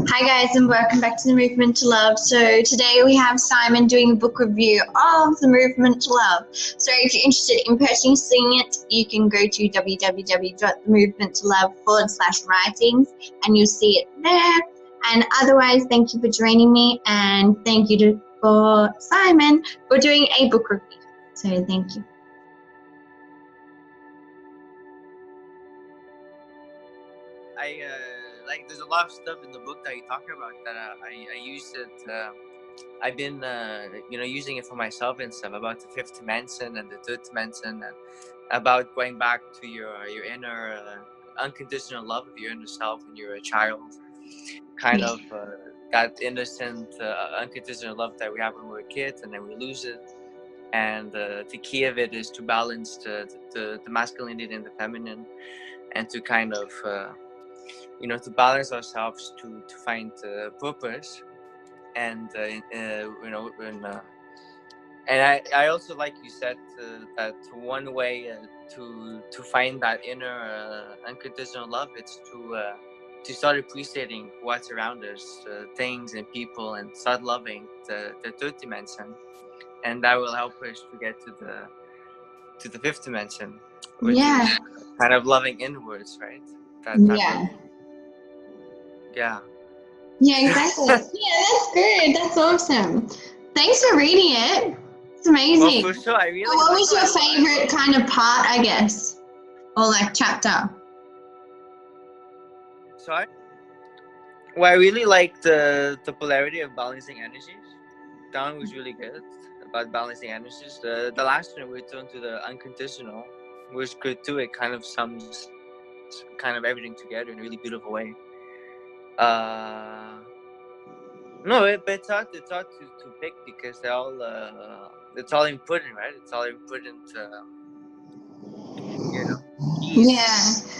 Hi guys, and welcome back to the Movement to Love. So today we have Simon doing a book review of the Movement to Love. So if you're interested in purchasing it, you can go to www.themovementtolove.com/writings and you'll see it there. And otherwise, thank you for joining me, and thank you for Simon for doing a book review. So thank you. Like there's a lot of stuff in the book that you talk about that I use it. I've been using it for myself and stuff about the fifth dimension and the third dimension, and about going back to your inner unconditional love of your inner self when you're a child, kind of that innocent unconditional love that we have when we're kids and then we lose it. And the key of it is to balance the masculinity and the feminine, and to kind of to balance ourselves to find purpose. And I also, like you said, that one way to find that inner unconditional love, it's to start appreciating what's around us, things and people, and start loving the third dimension, and that will help us to get to the fifth dimension, which is kind of loving inwards, right? That type of, yeah. Yeah, exactly. Yeah, that's good. That's awesome. Thanks for reading it. It's amazing. Well, for sure, What was your favorite kind of part, I guess, or like chapter? Sorry? Well, I really like the polarity of balancing energies. That one was really good about balancing energies. The last one, we turned to the unconditional, was good too. It kind of sums kind of everything together in a really beautiful way. No, but it's hard to pick because they're all it's all important, right? It's all important, Yeah.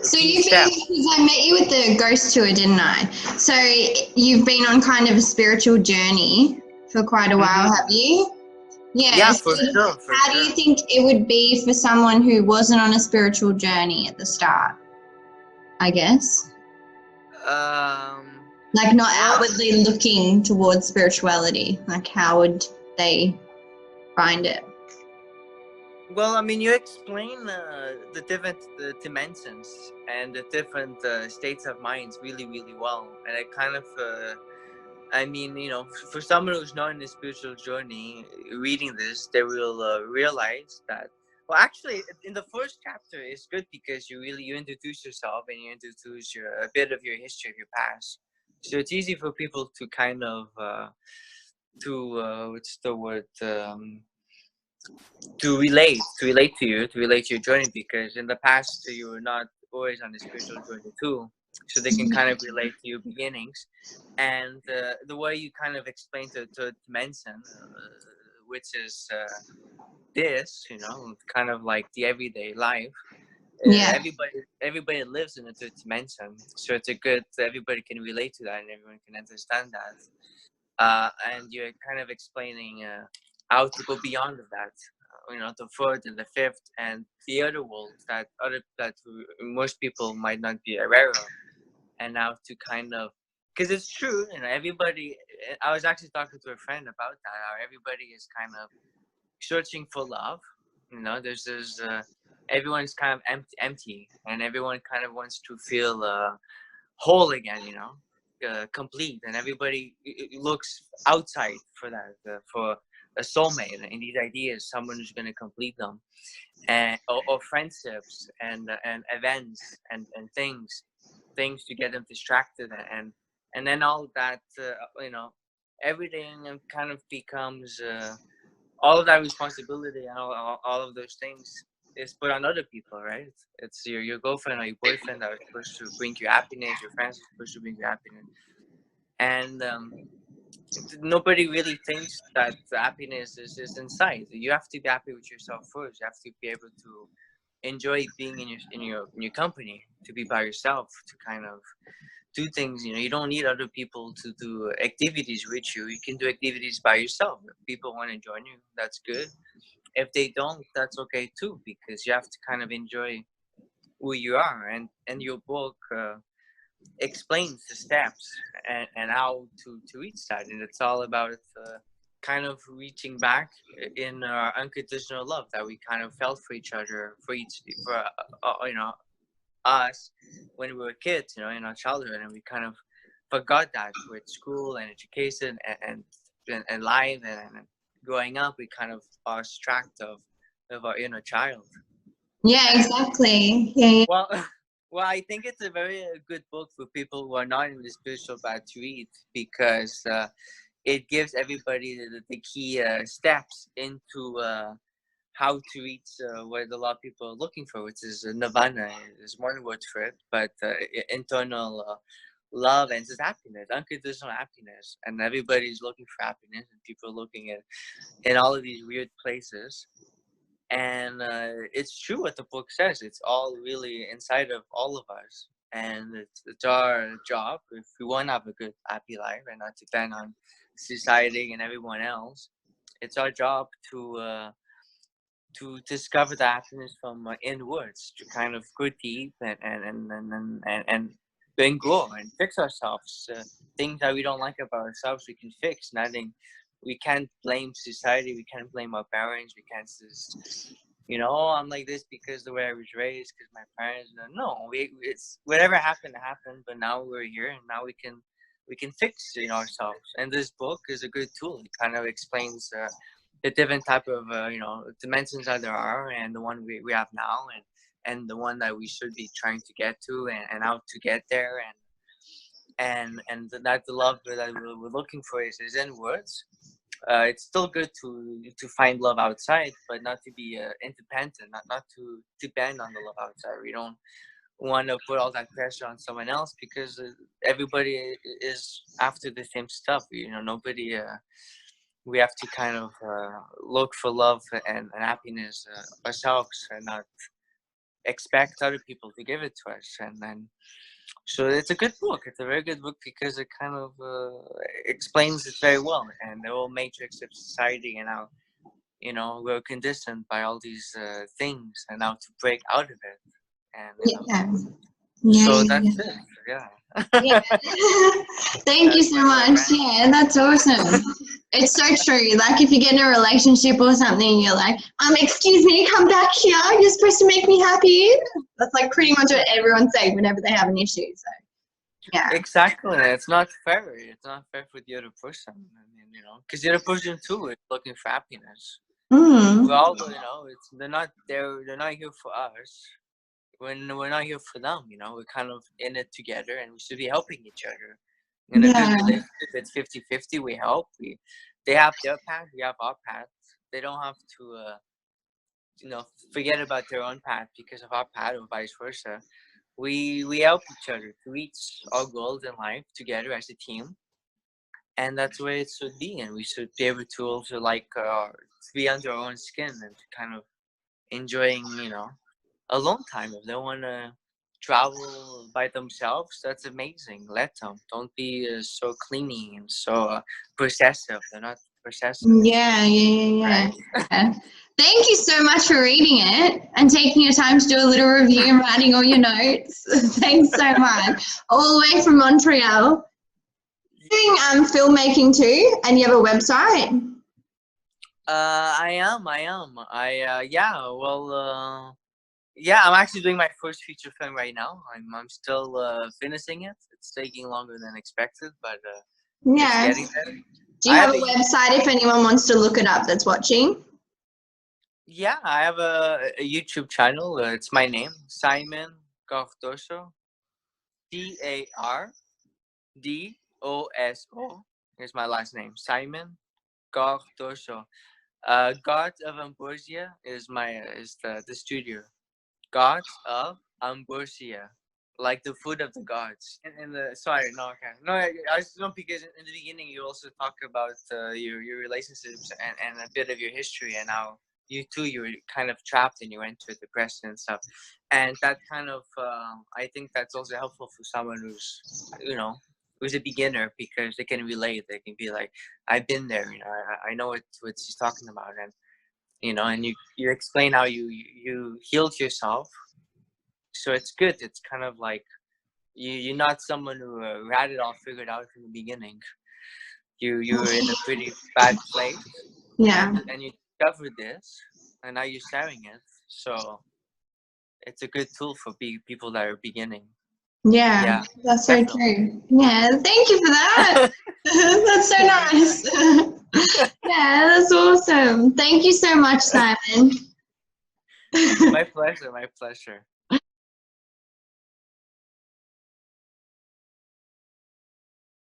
So you've been, because I met you at the ghost tour, didn't I? So you've been on kind of a spiritual journey for quite a while, have you? Yeah, So for sure. how do you think it would be for someone who wasn't on a spiritual journey at the start, I guess? Like not outwardly looking towards spirituality. Like how would they find it? Well, I mean, you explain the different dimensions and the different states of minds really, really well. And I kind of, I mean, for someone who's not in a spiritual journey, reading this, they will realize that. Well, actually, in the first chapter, it's good because you introduce yourself and you introduce a bit of your history of your past. So it's easy for people to kind of what's the word, to relate to your journey, because in the past you were not always on the spiritual journey too, so they can kind of relate to your beginnings. And the way you kind of explain to dimension, which is this, kind of like the everyday life. Everybody lives in a third dimension, so it's a good, everybody can relate to that and everyone can understand that. And you're kind of explaining how to go beyond of that, the fourth and the fifth and the other worlds that most people might not be aware of, and how to kind of, because it's true, everybody. I was actually talking to a friend about that. How everybody is kind of searching for love. There's this. Everyone's kind of empty, and everyone kind of wants to feel whole again. Complete, and everybody looks outside for that, for a soulmate and these ideas, someone who's going to complete them, and or friendships and events and things to get them distracted, and then all that, everything kind of becomes all of that responsibility, and all of those things is put on other people, right? It's your girlfriend or your boyfriend that are supposed to bring you happiness, your friends are supposed to bring you happiness. And nobody really thinks that happiness is inside. You have to be happy with yourself first. You have to be able to enjoy being in your company, to be by yourself, to kind of do things. You don't need other people to do activities with you. You can do activities by yourself. If people want to join you, that's good. If they don't, that's okay too, because you have to kind of enjoy who you are. And your book explains the steps and how to reach that, and it's all about kind of reaching back in our unconditional love that we kind of felt for each other, for us when we were kids, in our childhood, and we kind of forgot that with school and education and life and growing up. We kind of lost track of our inner child. Yeah, And exactly. Yeah. well, well, I think it's a very good book for people who are not in the spiritual path to read, because it gives everybody the key steps into how to reach what a lot of people are looking for, which is nirvana. Is one word for it, but internal love and just happiness, unconditional happiness. And everybody's looking for happiness, and people are looking at in all of these weird places. And it's true what the book says. It's all really inside of all of us, and it's our job, if we want to have a good happy life and not depend on society and everyone else. It's our job to discover the happiness from inwards, to kind of go deep and grow and fix ourselves. Things that we don't like about ourselves, we can fix. Nothing. We can't blame society. We can't blame our parents. We can't just, oh, I'm like this because the way I was raised, because my parents. No, it's whatever happened. But now we're here, and now we can fix ourselves. And this book is a good tool. It kind of explains the different type of dimensions that there are, and the one we have now, and the one that we should be trying to get to, and how to get there, and that the love that we're looking for is in words. It's still good to find love outside, but not to be independent, not to depend on the love outside. We don't want to put all that pressure on someone else, because everybody is after the same stuff. Nobody. We have to kind of look for love and happiness ourselves, and not expect other people to give it to us. And then, so it's a good book. It's a very good book, because it kind of explains it very well, and the whole matrix of society, and how we're conditioned by all these things, and how to break out of it. And Yeah. Yeah. so Yeah. that's it. Yeah. Yeah. Thank you That's so my little much. rant. Yeah, that's awesome. It's so true. Like, if you get in a relationship or something, you're like, excuse me, come back here. You're supposed to make me happy. That's like pretty much what everyone's saying whenever they have an issue. So, yeah. Exactly. It's not fair. It's not fair for the other person. I mean, because the other person too is looking for happiness. We're Mm. all, it's they're not here for us. When we're not here for them, we're kind of in it together, and we should be helping each other. In a good Yeah. relationship, it's 50-50. We help. They have their path, we have our path. They don't have to, forget about their own path because of our path, or vice versa. We help each other to reach our goals in life together as a team, and that's the way it should be. And we should be able to also to be under our own skin, and to kind of enjoying alone time. If they want to travel by themselves, that's amazing. Let them. Don't be so clingy and so possessive. They're not possessive, Yeah, yeah. right? Yeah. Thank you so much for reading it and taking your time to do a little review and writing all your notes. Thanks so much. All the way from Montreal. Doing filmmaking too, and you have a website. Yeah. Well, yeah. I'm actually doing my first feature film right now. I'm still finishing it. It's taking longer than expected, but it's Yeah. getting there. Do you I have have a a website if anyone wants to look it up that's watching? Yeah, I have a YouTube channel. It's my name, Simon Cardoso. Cardoso. Here's my last name, Simon Cardoso. God of Ambrosia is the studio. Gods of Ambrosia, like the food of the gods. And the sorry, no, okay, no, I just don't, because in the beginning you also talk about your relationships and a bit of your history, and how you were kind of trapped and you went to depression and stuff, and that kind of I think that's also helpful for someone who's a beginner, because they can relate. They can be like, I've been there, I know what she's talking about, and you explain how you healed yourself. So it's good. It's kind of like you're not someone who had it all figured out from the beginning. You were in a pretty bad place, Yeah. and you discovered this, and now you're sharing it. So it's a good tool for people that are beginning. Yeah, Yeah, that's so definitely. true. Yeah, thank you for that. That's so nice. Yeah, that's awesome. Thank you so much, Simon. My pleasure. My pleasure.